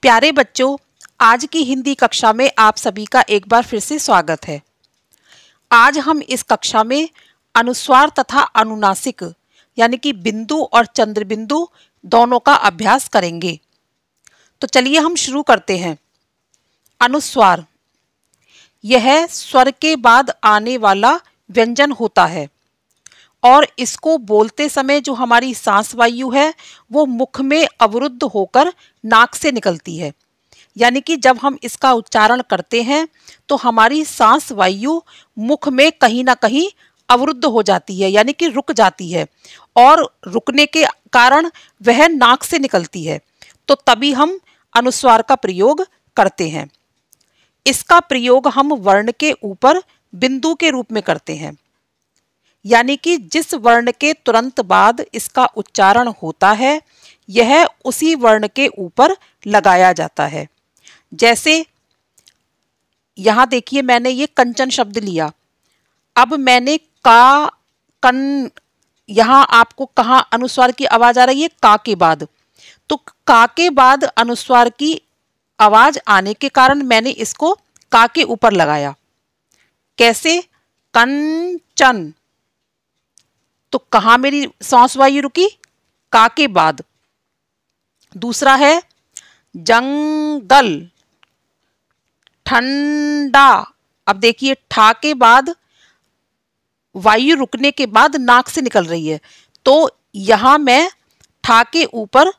प्यारे बच्चों, आज की हिंदी कक्षा में आप सभी का एक बार फिर से स्वागत है। आज हम इस कक्षा में अनुस्वार तथा अनुनासिक यानी कि बिंदु और चंद्र बिंदु दोनों का अभ्यास करेंगे। तो चलिए हम शुरू करते हैं। अनुस्वार यह स्वर के बाद आने वाला व्यंजन होता है और इसको बोलते समय जो हमारी सांस वायु है वो मुख में अवरुद्ध होकर नाक से निकलती है। यानी कि जब हम इसका उच्चारण करते हैं तो हमारी सांस वायु मुख में कहीं ना कहीं अवरुद्ध हो जाती है, यानी कि रुक जाती है और रुकने के कारण वह नाक से निकलती है। तो तभी हम अनुस्वार का प्रयोग करते हैं। इसका प्रयोग हम वर्ण के ऊपर बिंदु के रूप में करते हैं, यानी कि जिस वर्ण के तुरंत बाद इसका उच्चारण होता है यह उसी वर्ण के ऊपर लगाया जाता है। जैसे यहां देखिए, मैंने ये कंचन शब्द लिया। अब मैंने का कन, यहां आपको कहां अनुस्वार की आवाज आ रही है? का के बाद। तो का के बाद अनुस्वार की आवाज आने के कारण मैंने इसको का के ऊपर लगाया। कैसे? कंचन। तो कहां मेरी सांस वायु रुकी? का के बाद। दूसरा है जंगल, ठंडा। अब देखिए, ठा के बाद वायु रुकने के बाद नाक से निकल रही है, तो यहां मैं ठा के ऊपर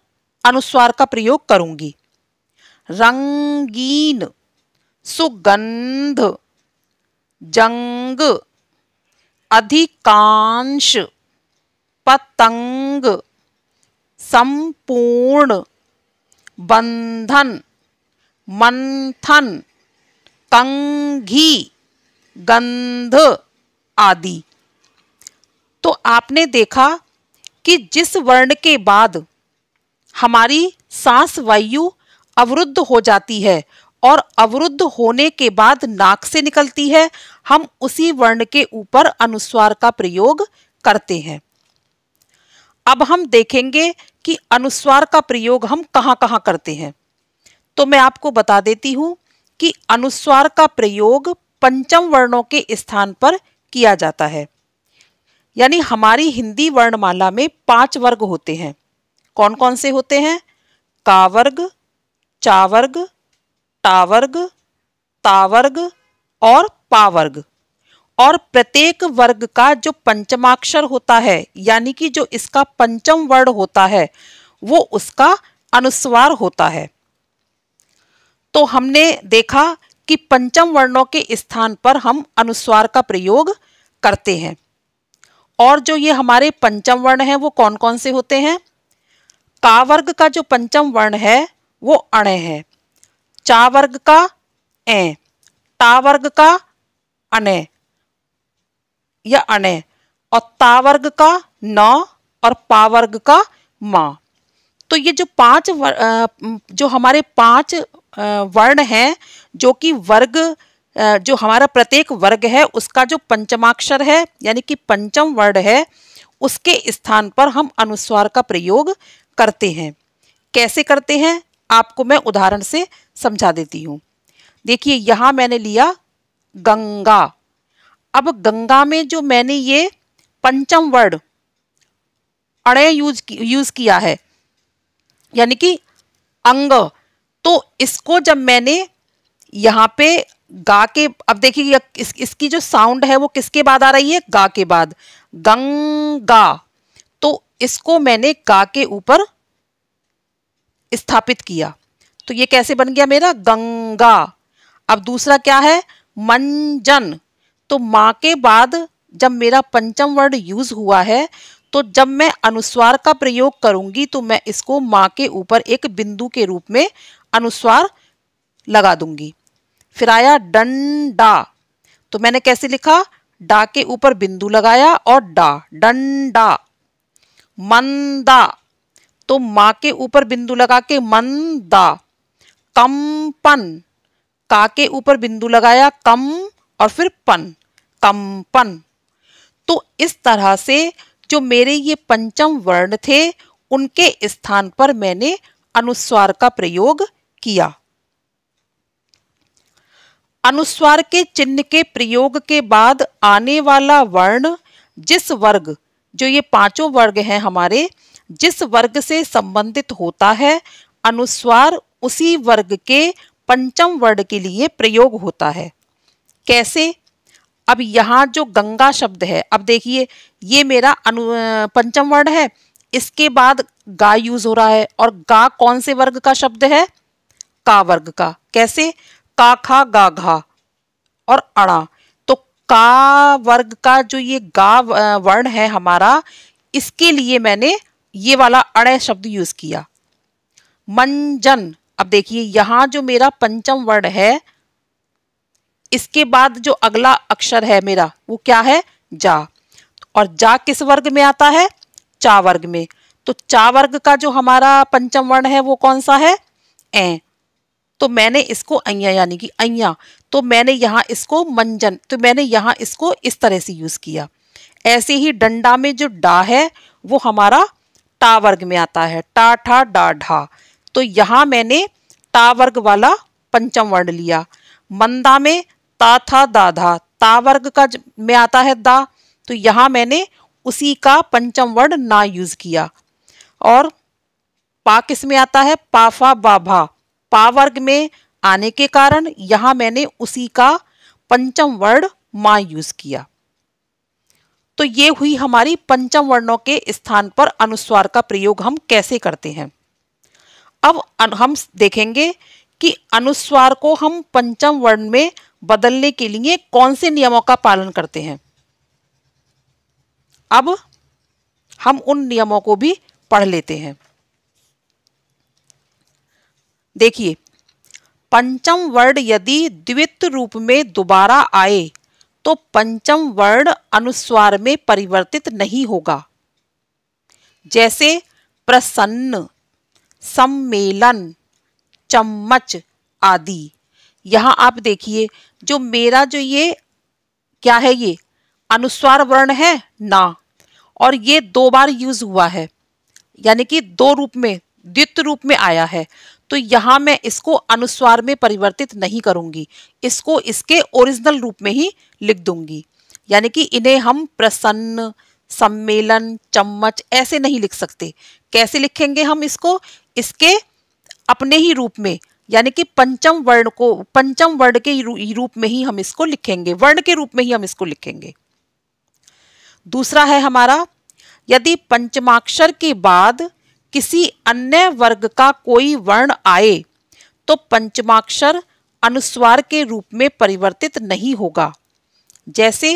अनुस्वार का प्रयोग करूंगी। रंगीन, सुगंध, जंग, अधिकांश, पतंग, संपूर्ण, बंधन, मंथन, कंघी, गंध आदि। तो आपने देखा कि जिस वर्ण के बाद हमारी सांस वायु अवरुद्ध हो जाती है और अवरुद्ध होने के बाद नाक से निकलती है, हम उसी वर्ण के ऊपर अनुस्वार का प्रयोग करते हैं। अब हम देखेंगे कि अनुस्वार का प्रयोग हम कहां कहां करते हैं। तो मैं आपको बता देती हूं कि अनुस्वार का प्रयोग पंचम वर्णों के स्थान पर किया जाता है। यानी हमारी हिंदी वर्णमाला में 5 वर्ग होते हैं। कौन कौन से होते हैं? का वर्ग, चा वर्ग, टा वर्ग, ता वर्ग और पा वर्ग। और प्रत्येक वर्ग का जो पंचमाक्षर होता है, यानी कि जो इसका पंचम वर्ण होता है, वो उसका अनुस्वार होता है। तो हमने देखा कि पंचम वर्णों के स्थान पर हम अनुस्वार का प्रयोग करते हैं। और जो ये हमारे पंचम वर्ण हैं वो कौन कौन से होते हैं? का वर्ग का जो पंचम वर्ण है वो अण है, चा वर्ग का ए, टा वर्ग का अने या अने, और ता वर्ग का न और पा वर्ग का मा। तो ये जो 5 जो हमारे 5 वर्ण हैं, जो कि वर्ग, जो हमारा प्रत्येक वर्ग है उसका जो पंचमाक्षर है यानी कि पंचम वर्ण है, उसके स्थान पर हम अनुस्वार का प्रयोग करते हैं। कैसे करते हैं आपको मैं उदाहरण से समझा देती हूँ। देखिए, यहां मैंने लिया गंगा। अब गंगा में जो मैंने ये पंचम वर्ण अणे यूज किया है, यानी कि अंग, तो इसको जब मैंने यहाँ पे गा के, अब देखिए इसकी जो साउंड है वो किसके बाद आ रही है? गा के बाद। गंगा, तो इसको मैंने गा के ऊपर स्थापित किया, तो ये कैसे बन गया मेरा? गंगा। अब दूसरा क्या है? मंजन। तो माँ के बाद जब मेरा पंचम वर्ण यूज हुआ है, तो जब मैं अनुस्वार का प्रयोग करूंगी तो मैं इसको माँ के ऊपर एक बिंदु के रूप में अनुस्वार लगा दूंगी। फिर आया डंडा। तो मैंने कैसे लिखा? डा के ऊपर बिंदु लगाया और डा, डंडा। मंदा, तो माँ के ऊपर बिंदु लगा के मंदा। कंपन, का के ऊपर बिंदु लगाया, कम और फिर पन, कंपन। तो इस तरह से जो मेरे ये पंचम वर्ण थे उनके स्थान पर मैंने अनुस्वार का प्रयोग किया। अनुस्वार के चिन्ह के प्रयोग के बाद आने वाला वर्ण जिस वर्ग, जो ये पांचों वर्ग हैं हमारे, जिस वर्ग से संबंधित होता है, अनुस्वार उसी वर्ग के पंचम वर्ण के लिए प्रयोग होता है। कैसे? अब यहाँ जो गंगा शब्द है, अब देखिए ये मेरा पंचम वर्ण है, इसके बाद गा यूज हो रहा है, और गा कौन से वर्ग का शब्द है? का वर्ग का। कैसे? का खा गा घा और अणा। तो का वर्ग का जो ये गा वर्ण है हमारा, इसके लिए मैंने ये वाला अणय शब्द यूज किया। मंजन, अब देखिए यहां जो मेरा पंचम वर्ण है, इसके बाद जो अगला अक्षर है मेरा वो क्या है? जा। और जा किस वर्ग में आता है? चा वर्ग में। तो चा वर्ग का जो हमारा पंचम वर्ण है वो कौन सा है? ए। तो मैंने इसको अय्या यानी कि अय्या, तो मैंने यहाँ इसको मंजन, तो मैंने यहाँ इसको इस तरह से यूज किया। ऐसे ही डंडा में जो डा है वो हमारा टा वर्ग में आता है, टा ठा डा ढा, तो यहाँ मैंने टा वर्ग वाला पंचम वर्ण लिया। मंदा में ता था दा धा, ता वर्ग का में आता है दा, तो यहाँ मैंने उसी का पंचम वर्ण ना यूज किया। और पा किस में आता है? पाफा बाभा, पा वर्ग में आने के कारण यहां मैंने उसी का पंचम वर्ण मा यूज किया। तो ये हुई हमारी पंचम वर्णों के स्थान पर अनुस्वार का प्रयोग हम कैसे करते हैं। अब हम देखेंगे कि अनुस्वार को हम पंचम वर्ण में बदलने के लिए कौन से नियमों का पालन करते हैं। अब हम उन नियमों को भी पढ़ लेते हैं। देखिए, पंचम वर्ण यदि द्वित्व रूप में दोबारा आए तो पंचम वर्ण अनुस्वार में परिवर्तित नहीं होगा। जैसे प्रसन्न, सम्मेलन, चम्मच आदि। यहां आप देखिए जो मेरा जो ये क्या है, ये अनुस्वार वर्ण है ना, और ये दो बार यूज हुआ है, यानी कि दो रूप में, द्वित्व रूप में आया है। तो यहां मैं इसको अनुस्वार में परिवर्तित नहीं करूंगी, इसको इसके ओरिजिनल रूप में ही लिख दूंगी। यानी कि इन्हें हम प्रसन्न, सम्मेलन, चम्मच ऐसे नहीं लिख सकते। कैसे लिखेंगे हम इसको? इसके अपने ही रूप में, यानी कि पंचम वर्ण को, पंचम वर्ण के रूप में ही हम इसको लिखेंगे, वर्ण के रूप में ही हम इसको लिखेंगे। दूसरा है हमारा, यदि पंचमाक्षर के बाद किसी अन्य वर्ग का कोई वर्ण आए तो पंचमाक्षर अनुस्वार के रूप में परिवर्तित नहीं होगा। जैसे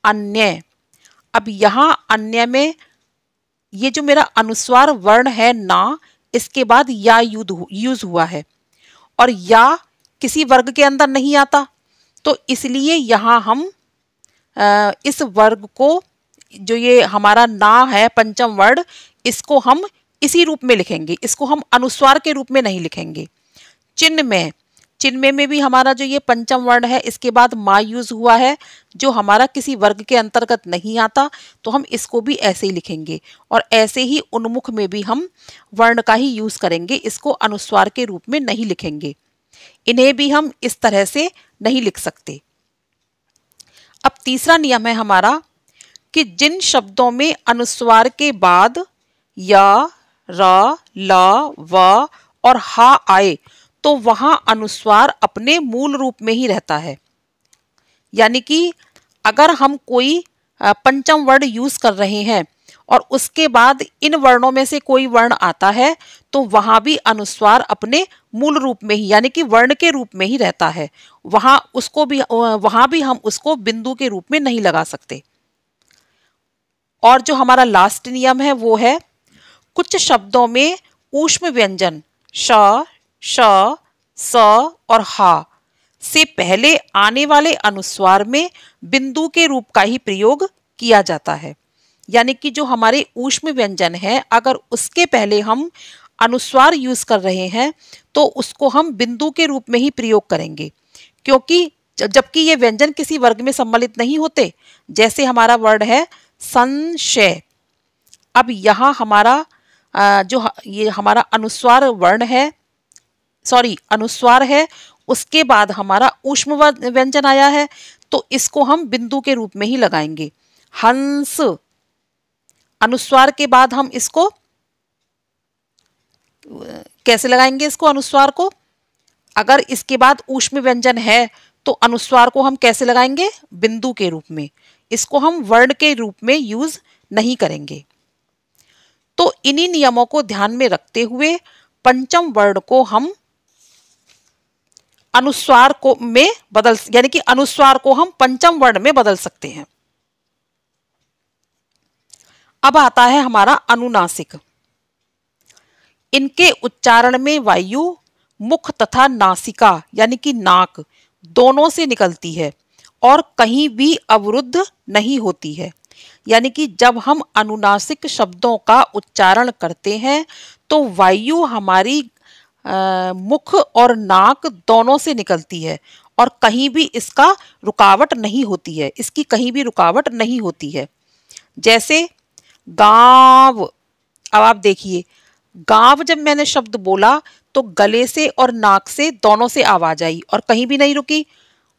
अन्य। अब यहां अन्य में ये जो मेरा अनुस्वार वर्ण है ना, इसके बाद या यूज हुआ है, और या किसी वर्ग के अंदर नहीं आता, तो इसलिए यहां हम इस वर्ग को, जो ये हमारा ना है पंचम वर्ण, इसको हम इसी रूप में लिखेंगे, इसको हम अनुस्वार के रूप में नहीं लिखेंगे। चिन्ह में, चिन्ह में भी हमारा जो ये पंचम वर्ण है, इसके बाद मा यूज हुआ है, जो हमारा किसी वर्ग के अंतर्गत नहीं आता, तो हम इसको भी ऐसे ही लिखेंगे। और ऐसे ही उन्मुख में भी हम वर्ण का ही यूज करेंगे, इसको अनुस्वार के रूप में नहीं लिखेंगे। इन्हें भी हम इस तरह से नहीं लिख सकते। अब तीसरा नियम है हमारा कि जिन शब्दों में अनुस्वार के बाद या, र, ल, व और हा आए तो वहां अनुस्वार अपने मूल रूप में ही रहता है। यानी कि अगर हम कोई पंचम वर्ण यूज कर रहे हैं और उसके बाद इन वर्णों में से कोई वर्ण आता है, तो वहां भी अनुस्वार अपने मूल रूप में ही, यानी कि वर्ण के रूप में ही रहता है। वहां भी हम उसको बिंदु के रूप में नहीं लगा सकते। और जो हमारा लास्ट नियम है वो है, कुछ शब्दों में ऊष्म व्यंजन श, श, स और हा से पहले आने वाले अनुस्वार में बिंदु के रूप का ही प्रयोग किया जाता है। यानी कि जो हमारे ऊष्म व्यंजन है, अगर उसके पहले हम अनुस्वार यूज कर रहे हैं तो उसको हम बिंदु के रूप में ही प्रयोग करेंगे, क्योंकि जबकि ये व्यंजन किसी वर्ग में सम्मिलित नहीं होते। जैसे हमारा वर्ड है संशय। अब यहाँ हमारा जो ये हमारा अनुस्वार वर्ण है सॉरी अनुस्वार है, उसके बाद हमारा ऊष्म व्यंजन आया है, तो इसको हम बिंदु के रूप में ही लगाएंगे। हंस, अनुस्वार के बाद हम इसको कैसे लगाएंगे? इसको अनुस्वार को, अगर इसके बाद ऊष्म व्यंजन है तो अनुस्वार को हम कैसे लगाएंगे? बिंदु के रूप में। इसको हम वर्ण के रूप में यूज नहीं करेंगे। तो इन्हीं नियमों को ध्यान में रखते हुए पंचम वर्ण को हम अनुस्वार को में बदल, यानी कि अनुस्वार को हम पंचम वर्ण में बदल सकते हैं। अब आता है हमारा अनुनासिक। इनके उच्चारण में वायु मुख तथा नासिका यानी कि नाक दोनों से निकलती है और कहीं भी अवरुद्ध नहीं होती है। यानी कि जब हम अनुनासिक शब्दों का उच्चारण करते हैं तो वायु हमारी मुख और नाक दोनों से निकलती है और कहीं भी इसका रुकावट नहीं होती है, इसकी कहीं भी रुकावट नहीं होती है। जैसे गांव, अब आप देखिए गांव जब मैंने शब्द बोला तो गले से और नाक से दोनों से आवाज आई और कहीं भी नहीं रुकी।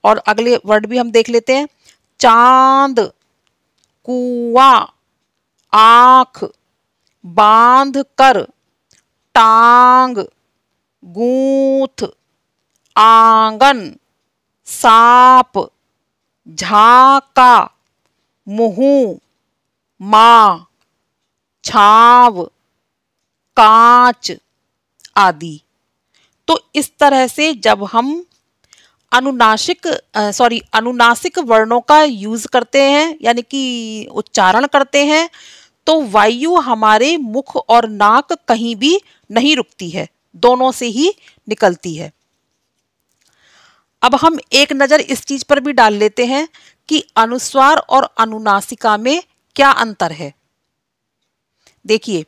और अगले वर्ड भी हम देख लेते हैं। चांद, कुआं, आंख, बांध कर, टांग, गूंथ, आंगन, सांप, झांका, मुंह, मां, छाव, कांच आदि। तो इस तरह से जब हम अनुनासिक वर्णों का यूज करते हैं यानी कि उच्चारण करते हैं तो वायु हमारे मुख और नाक कहीं भी नहीं रुकती है, दोनों से ही निकलती है। अब हम एक नजर इस चीज पर भी डाल लेते हैं कि अनुस्वार और अनुनासिका में क्या अंतर है। देखिए,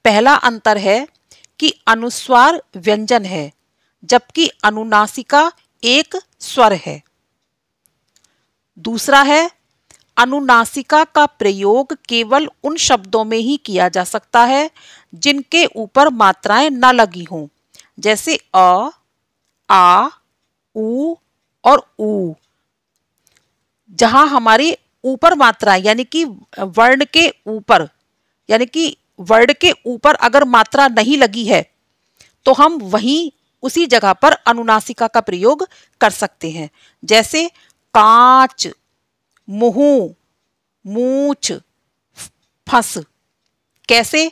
पहला अंतर है कि अनुस्वार व्यंजन है जबकि अनुनासिका एक स्वर है। दूसरा है अनुनासिका का प्रयोग केवल उन शब्दों में ही किया जा सकता है जिनके ऊपर मात्राएं न लगी हों, जैसे अ, आ, उ और ऊ। जहां हमारी ऊपर मात्रा यानी कि वर्ण के ऊपर, यानी कि वर्ण के ऊपर अगर मात्रा नहीं लगी है तो हम वहीं उसी जगह पर अनुनासिका का प्रयोग कर सकते हैं। जैसे कांच, मुंह, मूछ, फंस। कैसे?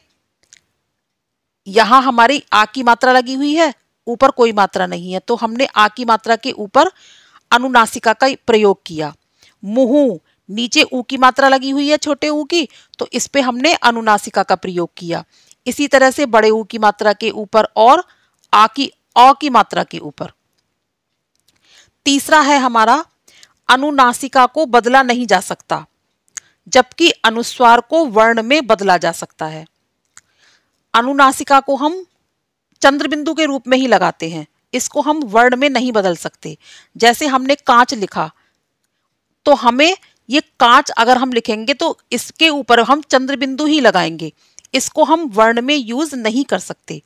यहां हमारी आ की मात्रा लगी हुई है, ऊपर कोई मात्रा नहीं है, तो हमने आ की मात्रा के ऊपर अनुनासिका का प्रयोग किया। मुंह, नीचे ऊ की मात्रा लगी हुई है, छोटे ऊ की, तो इस पे हमने अनुनासिका का प्रयोग किया। इसी तरह से बड़े ऊ की मात्रा के ऊपर और अ की मात्रा के ऊपर। तीसरा है हमारा अनुनासिका को बदला नहीं जा सकता जबकि अनुस्वार को वर्ण में बदला जा सकता है। अनुनासिका को हम चंद्र बिंदु के रूप में ही लगाते हैं, इसको हम वर्ण में नहीं बदल सकते। जैसे हमने कांच लिखा तो हमें ये कांच अगर हम लिखेंगे तो इसके ऊपर हम चंद्र बिंदु ही लगाएंगे, इसको हम वर्ण में यूज नहीं कर सकते।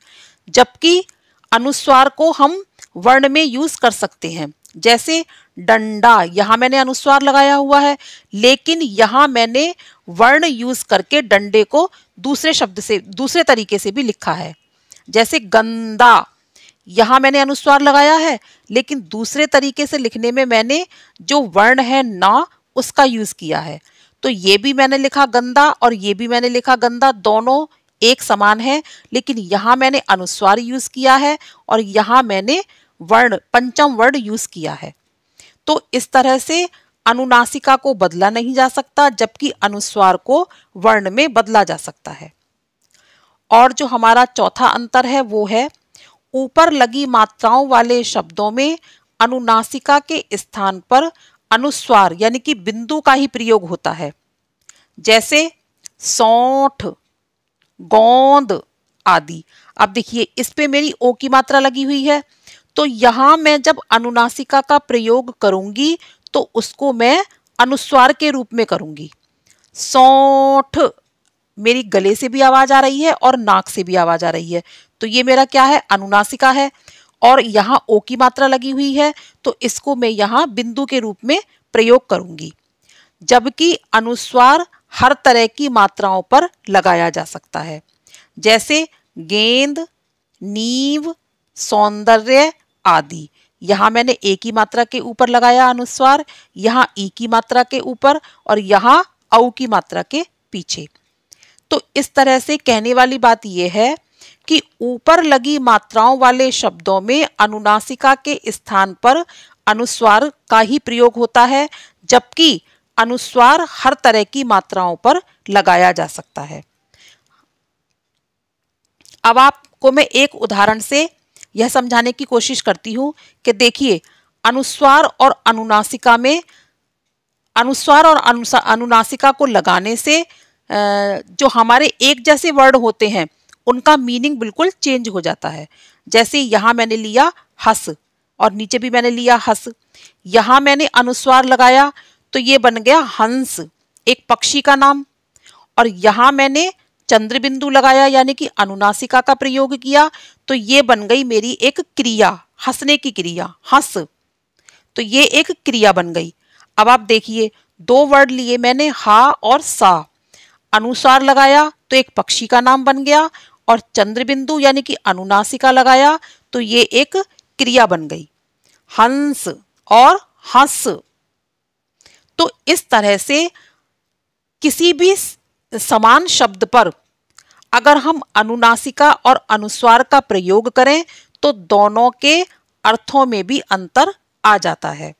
जबकि अनुस्वार को हम वर्ण में यूज कर सकते हैं। जैसे डंडा, यहां मैंने अनुस्वार लगाया हुआ है लेकिन यहां मैंने वर्ण यूज करके डंडे को दूसरे शब्द से, दूसरे तरीके से भी लिखा है। जैसे गंदा, यहां मैंने अनुस्वार लगाया है लेकिन दूसरे तरीके से लिखने में मैंने जो वर्ण है ना उसका यूज किया है। तो ये भी मैंने लिखा गंदा और ये भी मैंने लिखा गंदा, दोनों एक समान है, लेकिन यहां मैंने अनुस्वार यूज किया है और यहां मैंने वर्ण, पंचम वर्ण यूज किया है। तो इस तरह से अनुनासिका को बदला नहीं जा सकता जबकि अनुस्वार को वर्ण में बदला जा सकता है। और जो हमारा चौथा अंतर है वो है ऊपर लगी मात्राओं वाले शब्दों में अनुनासिका के स्थान पर अनुस्वार यानी कि बिंदु का ही प्रयोग होता है। जैसे सौंठ, गोंद आदि। अब देखिए इस पे मेरी ओ की मात्रा लगी हुई है, तो यहां मैं जब अनुनासिका का प्रयोग करूंगी तो उसको मैं अनुस्वार के रूप में करूंगी। सौंठ, मेरी गले से भी आवाज आ रही है और नाक से भी आवाज आ रही है, तो ये मेरा क्या है? अनुनासिका है। और यहाँ ओ की मात्रा लगी हुई है, तो इसको मैं यहाँ बिंदु के रूप में प्रयोग करूंगी। जबकि अनुस्वार हर तरह की मात्राओं पर लगाया जा सकता है, जैसे गेंद, नींव, सौंदर्य आदि। यहाँ मैंने ए की मात्रा के ऊपर लगाया अनुस्वार, यहाँ ई की मात्रा के ऊपर और यहाँ औ की मात्रा के पीछे। तो इस तरह से कहने वाली बात यह है कि ऊपर लगी मात्राओं वाले शब्दों में अनुनासिका के स्थान पर अनुस्वार का ही प्रयोग होता है, जबकि अनुस्वार हर तरह की मात्राओं पर लगाया जा सकता है। अब आपको मैं एक उदाहरण से यह समझाने की कोशिश करती हूं कि देखिए, अनुस्वार और अनुनासिका में अनुस्वार और अनुनासिका को लगाने से जो हमारे एक जैसे वर्ड होते हैं उनका मीनिंग बिल्कुल चेंज हो जाता है। जैसे यहाँ मैंने लिया हंस और नीचे भी मैंने लिया हंस, यहाँ मैंने अनुस्वार लगाया तो ये बन गया हंस, एक पक्षी का नाम। और यहाँ मैंने चंद्र बिंदु लगाया यानी कि अनुनासिका का प्रयोग किया तो ये बन गई मेरी एक क्रिया, हंसने की क्रिया, हंस। तो ये एक क्रिया बन गई। अब आप देखिए, दो वर्ड लिए मैंने, हा और सा। अनुस्वार लगाया तो एक पक्षी का नाम बन गया और चंद्र बिंदु यानी कि अनुनासिका लगाया तो ये एक क्रिया बन गई, हंस और हंस। तो इस तरह से किसी भी समान शब्द पर अगर हम अनुनासिका और अनुस्वार का प्रयोग करें तो दोनों के अर्थों में भी अंतर आ जाता है।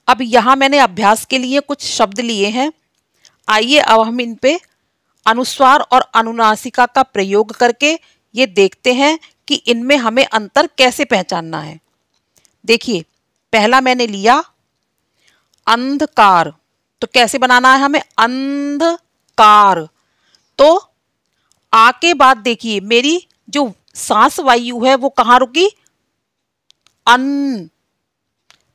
अब यहां मैंने अभ्यास के लिए कुछ शब्द लिए हैं, आइए अब हम इन पे अनुस्वार और अनुनासिका का प्रयोग करके ये देखते हैं कि इनमें हमें अंतर कैसे पहचानना है। देखिए, पहला मैंने लिया अंधकार, तो कैसे बनाना है हमें, अंधकार। तो आ के बाद देखिए मेरी जो सांस वायु है वो कहाँ रुकी, अन।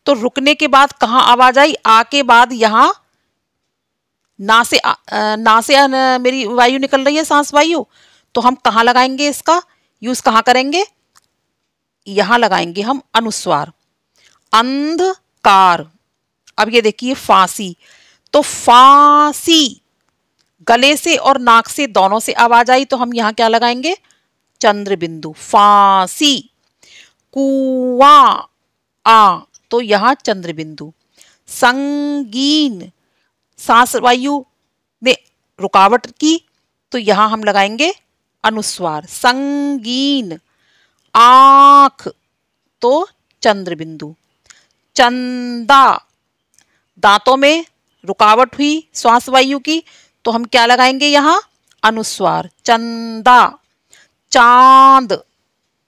तो रुकने के बाद कहाँ आवाज आई, आ के बाद यहाँ ना से मेरी वायु निकल रही है, सांस वायु। तो हम कहाँ लगाएंगे, इसका यूज कहाँ करेंगे, यहां लगाएंगे हम अनुस्वार, अंधकार। अब ये देखिए फांसी, तो फांसी, गले से और नाक से दोनों से आवाज आई तो हम यहां क्या लगाएंगे, चंद्र बिंदु, फांसी। कुआं, आ, तो यहां चंद्र बिंदु। संगीन, सांस वायु ने रुकावट की तो यहां हम लगाएंगे अनुस्वार, संगीन। आंख, तो चंद्र बिंदु। चंदा, दांतों में रुकावट हुई श्वास वायु की तो हम क्या लगाएंगे यहां, अनुस्वार, चंदा। चांद,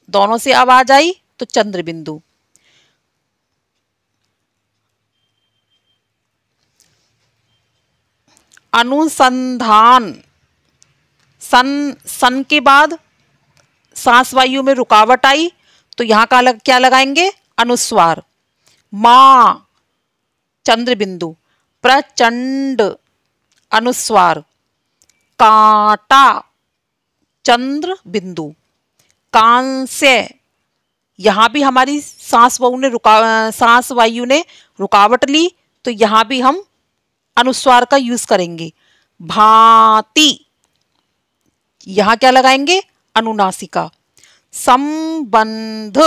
दोनों से आवाज आई तो चंद्र बिंदु। अनुसंधान, सन के बाद सांस वायु में रुकावट आई तो यहां का क्या लगाएंगे, अनुस्वार। मां, चंद्र बिंदु। प्रचंड, अनुस्वार। कांटा, चंद्र बिंदु। कांस्य, यहां भी हमारी सांस वायु ने रुकावट ली तो यहां भी हम अनुस्वार का यूज करेंगे। भांति, यहां क्या लगाएंगे, अनुनासिका। संबंध,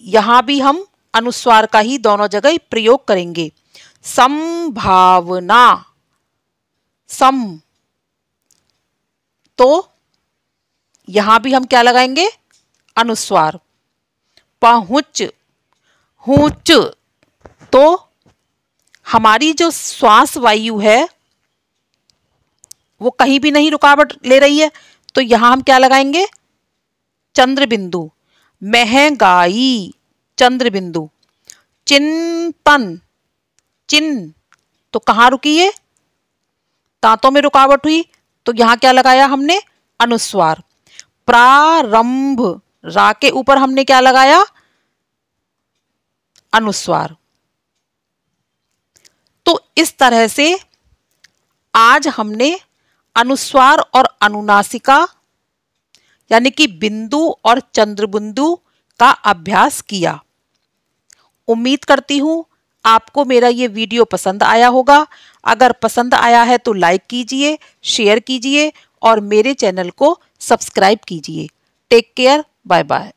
यहां भी हम अनुस्वार का ही दोनों जगह प्रयोग करेंगे। संभावना, सम, तो यहां भी हम क्या लगाएंगे, अनुस्वार। पहुंच, हुच, तो हमारी जो श्वास वायु है वो कहीं भी नहीं रुकावट ले रही है तो यहां हम क्या लगाएंगे, चंद्र बिंदु। महंगाई, चंद्र बिंदु। चिंतन, चिन, तो कहां रुकी है, दांतों में रुकावट हुई तो यहां क्या लगाया हमने, अनुस्वार। प्रारंभ, रा के ऊपर हमने क्या लगाया, अनुस्वार। तो इस तरह से आज हमने अनुस्वार और अनुनासिका यानी कि बिंदु और चंद्रबिंदु का अभ्यास किया। उम्मीद करती हूँ आपको मेरा ये वीडियो पसंद आया होगा। अगर पसंद आया है तो लाइक कीजिए, शेयर कीजिए और मेरे चैनल को सब्सक्राइब कीजिए। Take care, bye bye.